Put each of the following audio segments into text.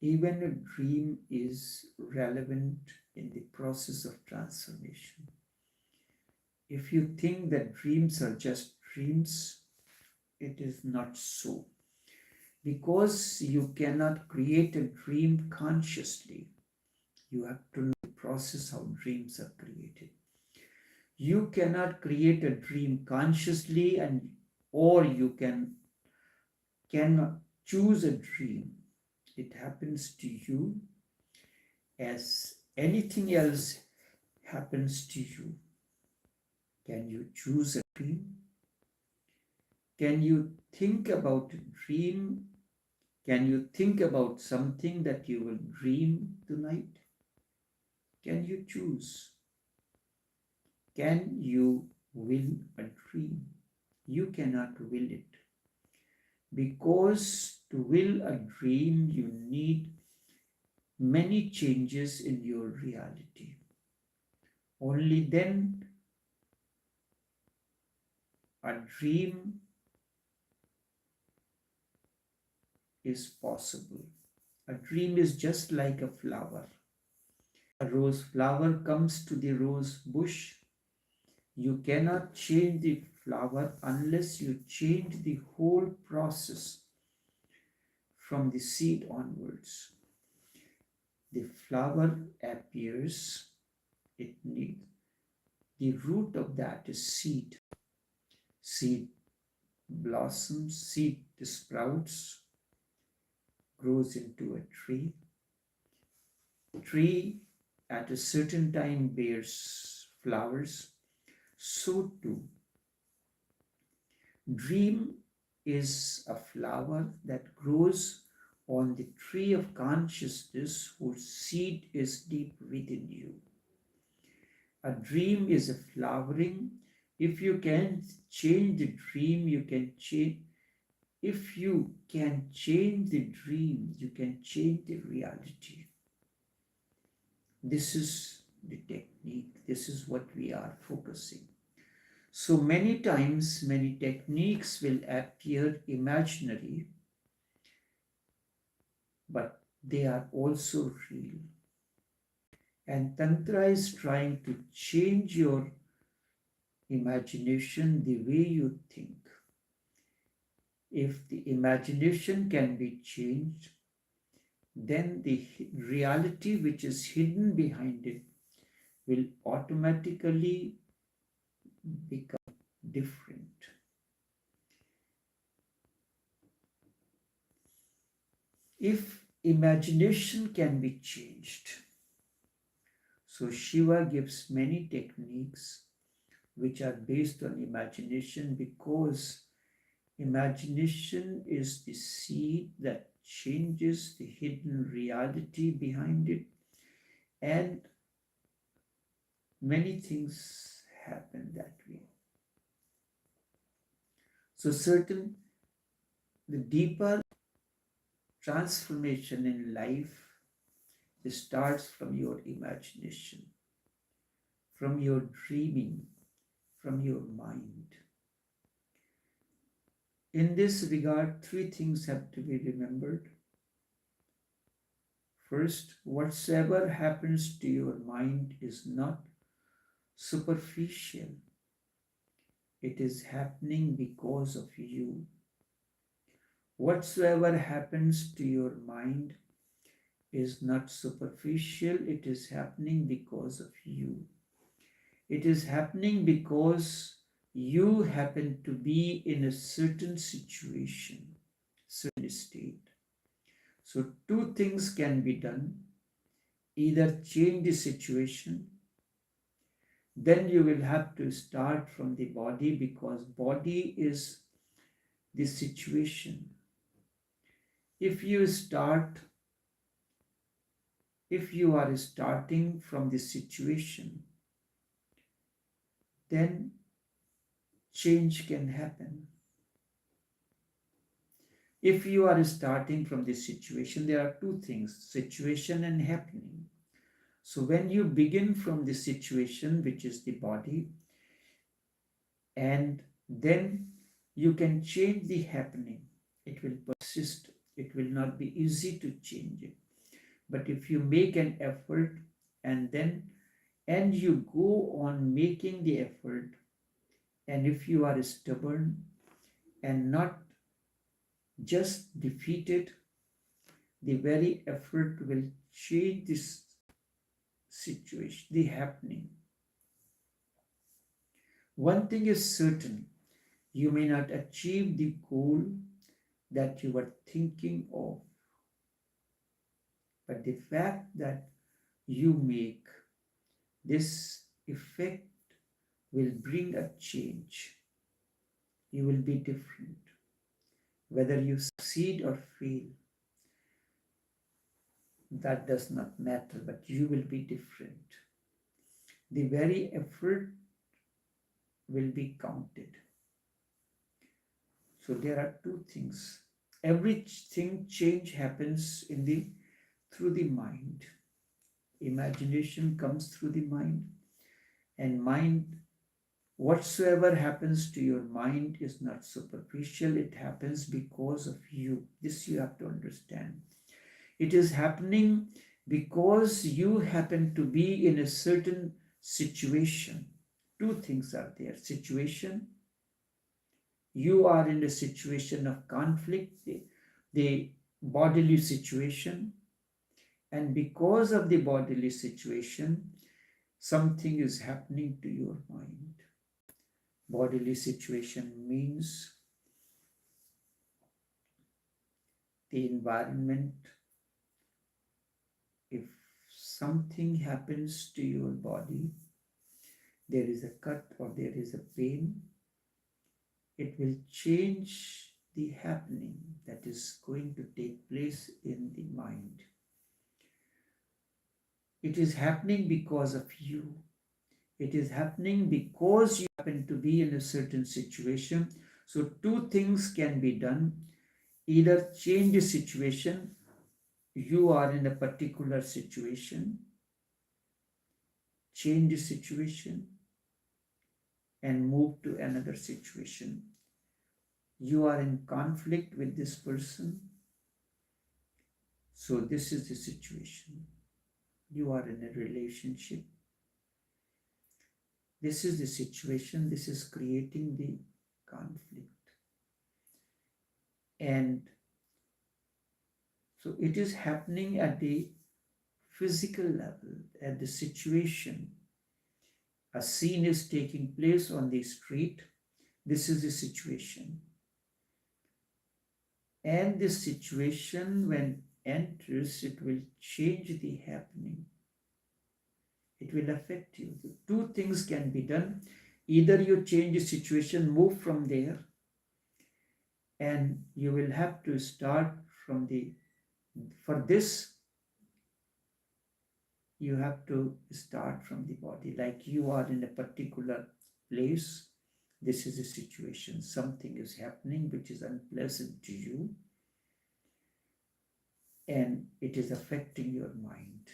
Even a dream is relevant in the process of transformation. If you think that dreams are just dreams, it is not so. Because you cannot create a dream consciously, you have to know the process how dreams are created. You cannot create a dream consciously, and or you cannot choose a dream. It happens to you as anything else happens to you. Can you choose a dream? Can you think about a dream? Can you think about something that you will dream tonight? Can you choose? Can you will a dream? You cannot will it. Because to will a dream, you need many changes in your reality. Only then a dream is possible. A dream is just like a flower. A rose flower comes to the rose bush. You cannot change the flower unless you change the whole process from the seed onwards. The flower appears, it needs, the root of that is seed. Seed blossoms, seed sprouts, grows into a tree. Tree at a certain time bears flowers. So too, dream is a flower that grows on the tree of consciousness whose seed is deep within you. A dream is a flowering. If you can change the dream, you can change. If you can change the dream, you can change the reality. This is the technique. This is what we are focusing. So many times, many techniques will appear imaginary, but they are also real. And Tantra is trying to change your imagination, the way you think. If the imagination can be changed, then the reality which is hidden behind it will automatically become different. If imagination can be changed, so Shiva gives many techniques which are based on imagination, because imagination is the seed that changes the hidden reality behind it, and many things happen that way. So the deeper transformation in life starts from your imagination, from your dreaming, from your mind. In this regard, three things have to be remembered. First, whatsoever happens to your mind is not superficial. It is happening because of you. Whatsoever happens to your mind is not superficial. It is happening because of you. It is happening because you happen to be in a certain situation, certain state. So two things can be done. Either change the situation, then you will have to start from the body, because body is the situation. If you are starting from the situation, then change can happen. If you are starting from the situation, there are two things, situation and happening. So when you begin from the situation, which is the body, and then you can change the happening, it will persist. It will not be easy to change it. But if you make an effort and you go on making the effort, and if you are stubborn and not just defeated, the very effort will change this situation, the happening. One thing is certain, you may not achieve the goal that you were thinking of, but the fact that you make this effect will bring a change. You will be different. Whether you succeed or fail, that does not matter, but you will be different. The very effort will be counted. So there are two things. Everything change happens through the mind. Imagination comes through the mind, and mind, whatsoever happens to your mind is not superficial, it happens because of you. This you have to understand. It is happening because you happen to be in a certain situation. Two things are there. Situation, you are in a situation of conflict, the bodily situation, and because of the bodily situation, something is happening to your mind. Bodily situation means the environment. If something happens to your body, there is a cut or there is a pain, it will change the happening that is going to take place in the mind. It is happening because of you. It is happening because you happen to be in a certain situation. So two things can be done. Either change the situation, you are in a particular situation, change the situation and move to another situation. You are in conflict with this person. So this is the situation. You are in a relationship. This is the situation. This is creating the conflict. And so it is happening at the physical level, at the situation. A scene is taking place on the street. This is the situation. And this situation, when enters, it will change the happening. It will affect you. The two things can be done. Either you change the situation, move from there, and you will have to start from for this, you have to start from the body. Like you are in a particular place, this is a situation, something is happening which is unpleasant to you, and it is affecting your mind.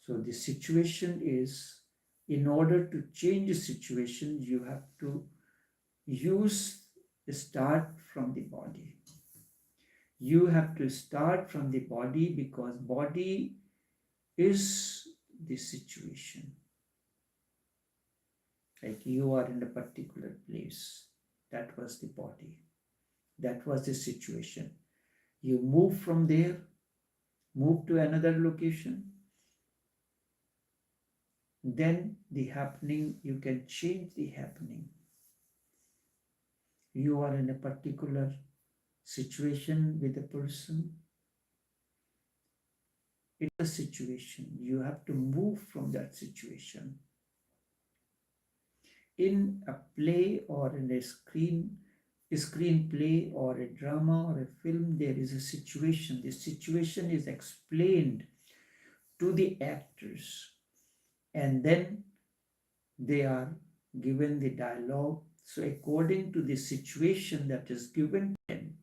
So the situation is, in order to change the situation, you have to start from the body. You have to start from the body because body is the situation. Like you are in a particular place. That was the body. That was the situation. You move from there, move to another location. Then the happening, you can change the happening. You are in a particular situation with a person. It's a situation. You have to move from that situation. In a play or in a screenplay or a drama or a film, there is a situation. The situation is explained to the actors, and then they are given the dialogue. So according to the situation that is given to them,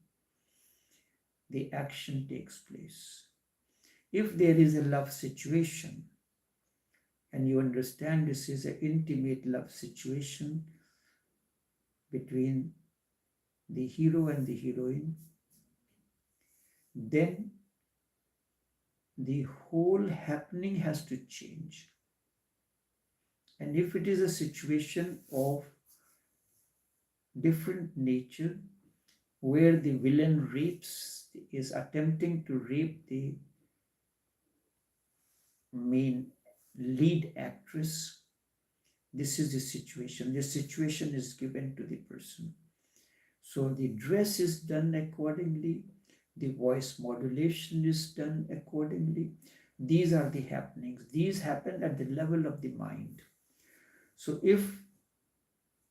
the action takes place. If there is a love situation, and you understand this is an intimate love situation between the hero and the heroine, then the whole happening has to change. And if it is a situation of different nature where the villain is attempting to rape the main lead actress, this is the situation. The situation is given to the person. So the dress is done accordingly, the voice modulation is done accordingly. These are the happenings. These happen at the level of the mind. So if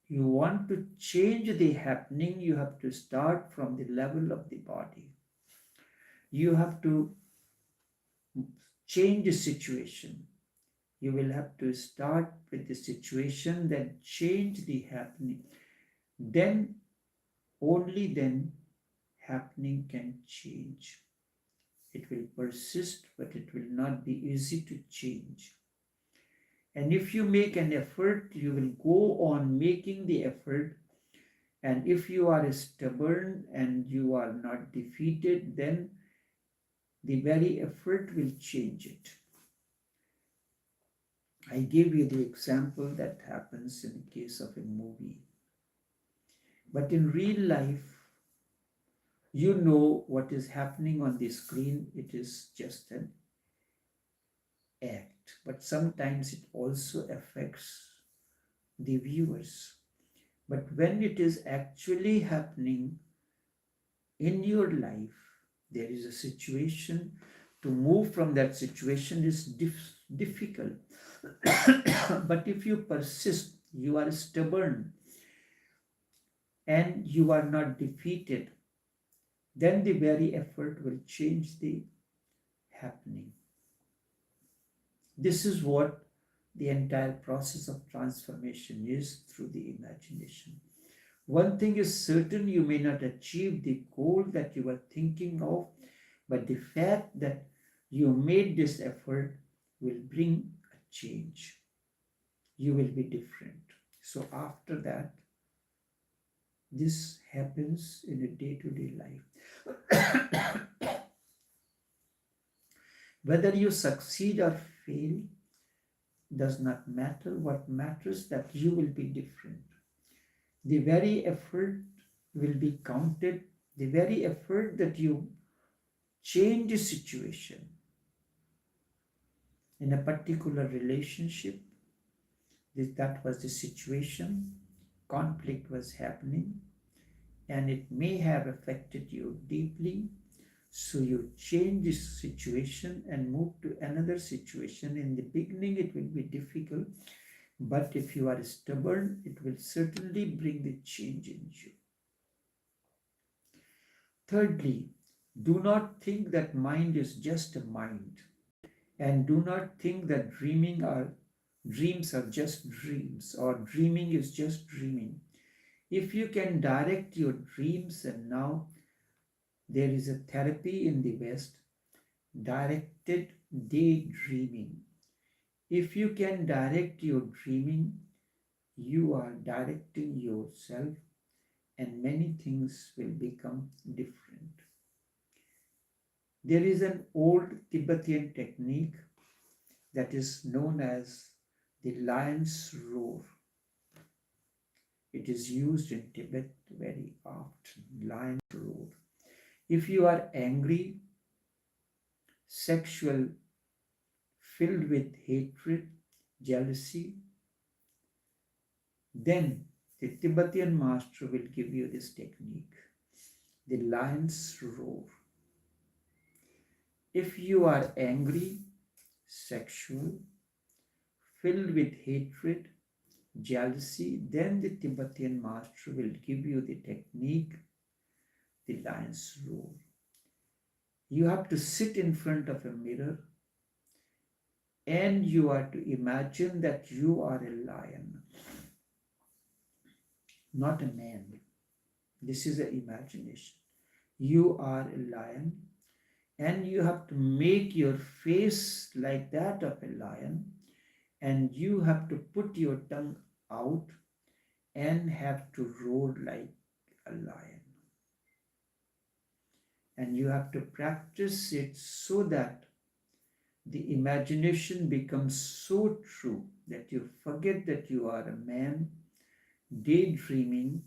you want to change the happening, you have to start from the level of the body. You have to change the situation. You will have to start with the situation, then change the happening. Then, only then, happening can change. It will persist, but it will not be easy to change. And if you make an effort, you will go on making the effort. And if you are stubborn and you are not defeated, then the very effort will change it. I gave you the example that happens in the case of a movie. But in real life, you know what is happening on the screen. It is just an act. But sometimes it also affects the viewers. But when it is actually happening in your life, there is a situation. To move from that situation is difficult. But if you persist, you are stubborn, and you are not defeated, then the very effort will change the happening. This is what the entire process of transformation is through the imagination. One thing is certain, you may not achieve the goal that you were thinking of, but the fact that you made this effort will bring a change. You will be different. So after that, this happens in a day-to-day life. Whether you succeed or fail does not matter. What matters that you will be different. The very effort will be counted. The very effort that you change the situation in a particular relationship, that was the situation, conflict was happening, and it may have affected you deeply. So you change this situation and move to another situation. In the beginning, it will be difficult, but if you are stubborn, it will certainly bring the change in you. Thirdly, do not think that mind is just a mind, and do not think that dreams are just dreams, or dreaming is just dreaming. If you can direct your dreams, and now there is a therapy in the West, directed daydreaming. If you can direct your dreaming, you are directing yourself, and many things will become different. There is an old Tibetan technique that is known as the lion's roar. It is used in Tibet very often, lion's roar. If you are angry, sexual, filled with hatred, jealousy, then the Tibetan master will give you this technique, the lion's roar. If you are angry, sexual, filled with hatred, jealousy, then the Tibetan master will give you the technique, the lion's roar. You have to sit in front of a mirror, and you are to imagine that you are a lion, not a man. This is an imagination. You are a lion, and you have to make your face like that of a lion, and you have to put your tongue out and have to roar like a lion. And you have to practice it so that the imagination becomes so true that you forget that you are a man daydreaming,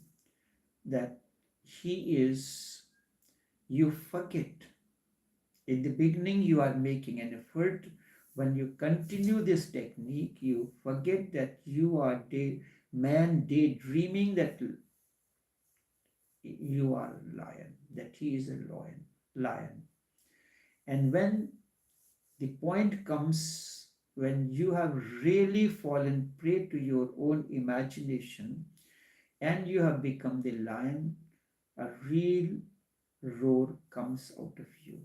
that he is, you forget. In the beginning, you are making an effort. When you continue this technique, you forget that you are man daydreaming that you are a lion, that he is a lion. And when the point comes when you have really fallen prey to your own imagination and you have become the lion, a real roar comes out of you.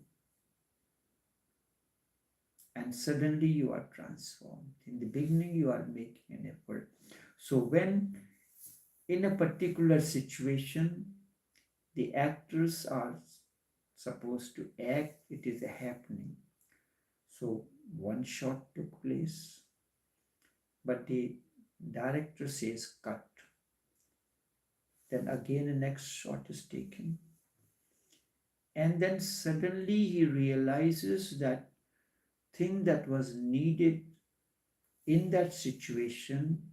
And suddenly you are transformed. In the beginning, you are making an effort. So, when in a particular situation, the actors are supposed to act, it is a happening. So, one shot took place, but the director says cut. Then again, the next shot is taken. And then suddenly he realizes that thing that was needed in that situation,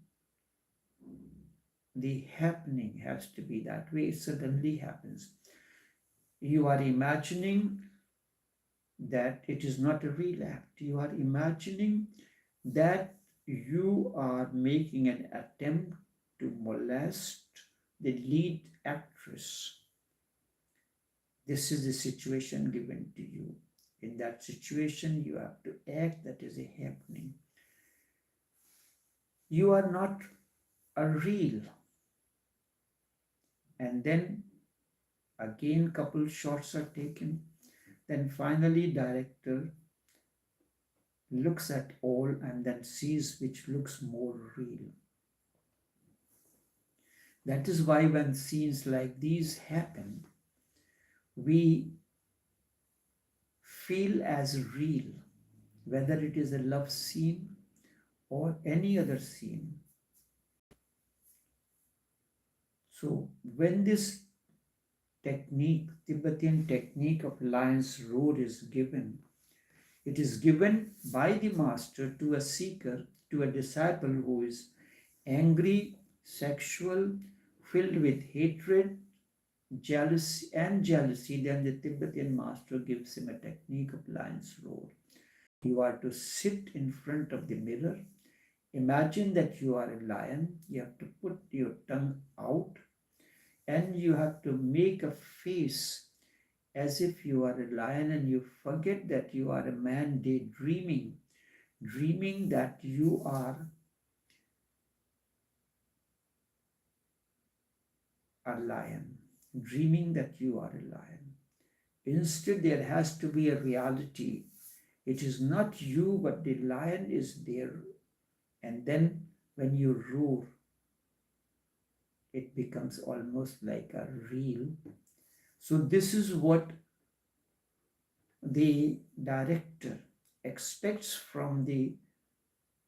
the happening has to be that way. It suddenly happens. You are imagining that it is not a real act. You are imagining that you are making an attempt to molest the lead actress. This is the situation given to you. In that situation, you have to act. That is a happening. You are not a real. And then again, couple shots are taken. Then finally, director looks at all and then sees which looks more real. That is why when scenes like these happen, we feel as real, whether it is a love scene or any other scene. So when this technique, Tibetan technique of lion's roar is given, it is given by the master to a seeker, to a disciple who is angry, sexual, filled with hatred, jealousy, then the Tibetan master gives him a technique of lion's roar. You are to sit in front of the mirror. Imagine that you are a lion. You have to put your tongue out and you have to make a face as if you are a lion, and you forget that you are a man daydreaming, dreaming that you are a lion, dreaming that you are a lion. Instead, there has to be a reality. It is not you, but the lion is there. And then when you roar, it becomes almost like a reel. So this is what the director expects from the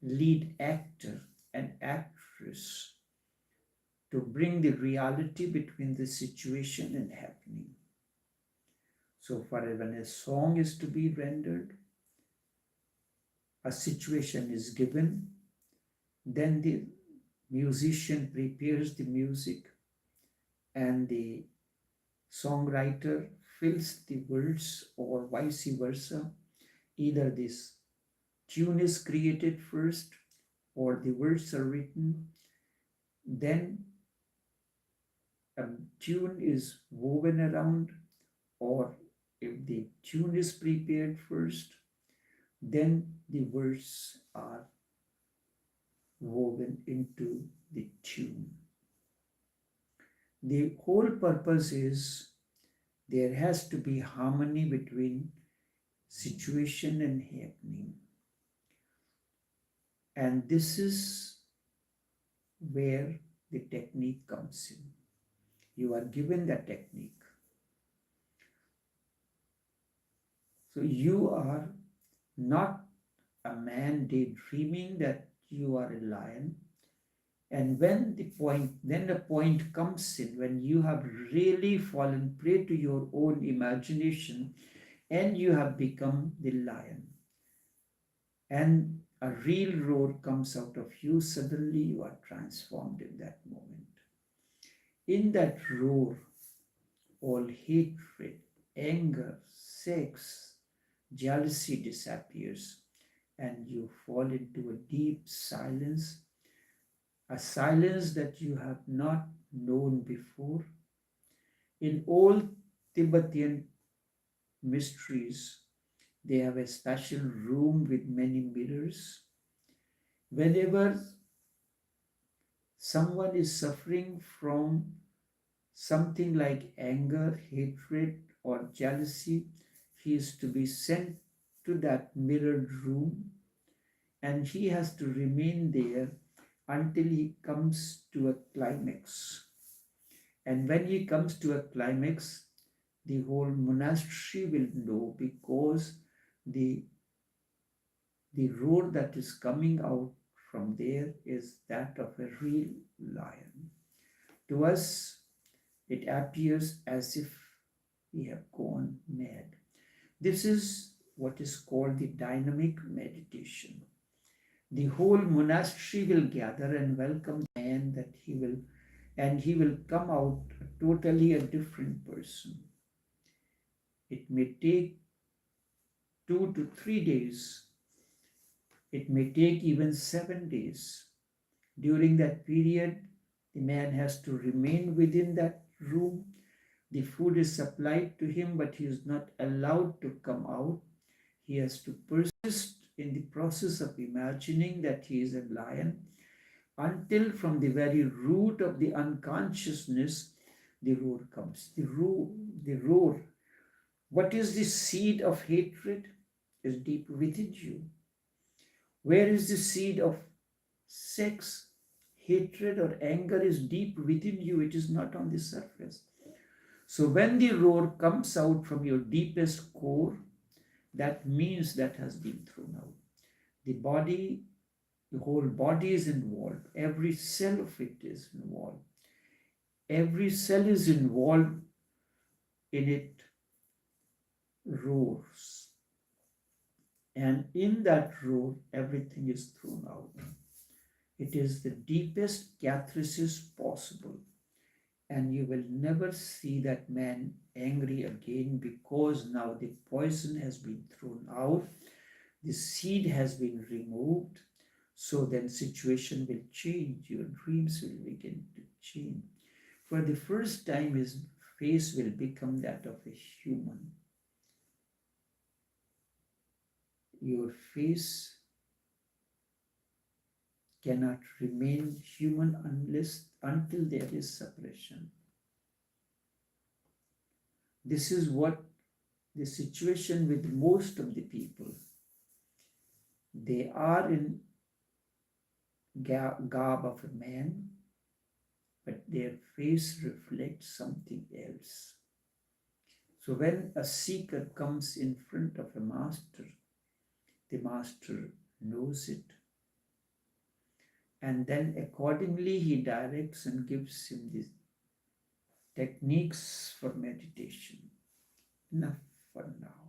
lead actor and actress, to bring the reality between the situation and happening. So for when a song is to be rendered, a situation is given, then the musician prepares the music and the songwriter fills the words, or vice versa. Either this tune is created first or the words are written, then a tune is woven around, or if the tune is prepared first, then the words are woven into the tune. The whole purpose is there has to be harmony between situation and happening. And this is where the technique comes in. You are given that technique. So you are not a man daydreaming that you are a lion. And when the point comes in, when you have really fallen prey to your own imagination and you have become the lion. and a real roar comes out of you, suddenly you are transformed in that moment. In that roar, all hatred, anger, sex, jealousy disappears, and you fall into a deep silence, a silence that you have not known before. In all Tibetan mysteries, they have a special room with many mirrors. Whenever someone is suffering from something like anger, hatred, or jealousy, he is to be sent to that mirrored room, and he has to remain there until he comes to a climax. And when he comes to a climax, the whole monastery will know, because the the roar that is coming out from there is that of a real lion. To us, it appears as if we have gone mad. This is what is called the dynamic meditation. The whole monastery will gather and welcome the man that he will come out totally a different person. It may take 2 to 3 days. It may take even 7 days. During that period, the man has to remain within that room. The food is supplied to him, but he is not allowed to come out. He has to persist in the process of imagining that he is a lion, until from the very root of the unconsciousness, the roar comes. The roar. What is the seed of hatred? Is deep within you. Where is the seed of sex, hatred, or anger? Is deep within you. It is not on the surface. So when the roar comes out from your deepest core, that means that has been thrown out. The whole body is involved. Every cell of it is involved. Every cell is involved in it, roars. And in that roar, everything is thrown out. It is the deepest catharsis possible. And you will never see that man angry again, because now the poison has been thrown out, the seed has been removed. So then situation will change, your dreams will begin to change. For the first time, his face will become that of a human. Your face cannot remain human until there is suppression. This is what the situation with most of the people. They are in garb of a man, but their face reflects something else. So when a seeker comes in front of a master, the master knows it. And then accordingly he directs and gives him these techniques for meditation. Enough for now.